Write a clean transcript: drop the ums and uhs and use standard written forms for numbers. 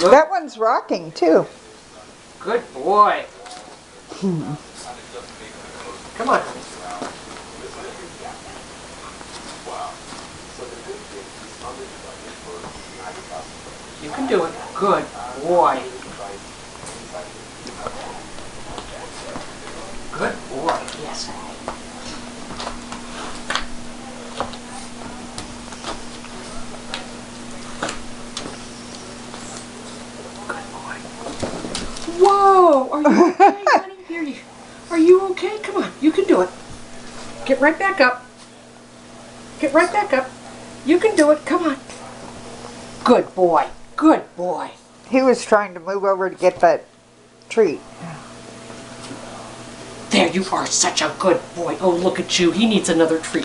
Good. That one's rocking too. Good boy. Come on. You can do it. Good boy. Good boy. Yes. Good boy. Whoa! Are you okay, honey? Here, are you okay? Come on. You can do it. Get right back up. Get right back up. You can do it. Come on. Good boy. Good boy. He was trying to move over to get that treat. There, you are such a good boy. Oh, look at you. He needs another treat.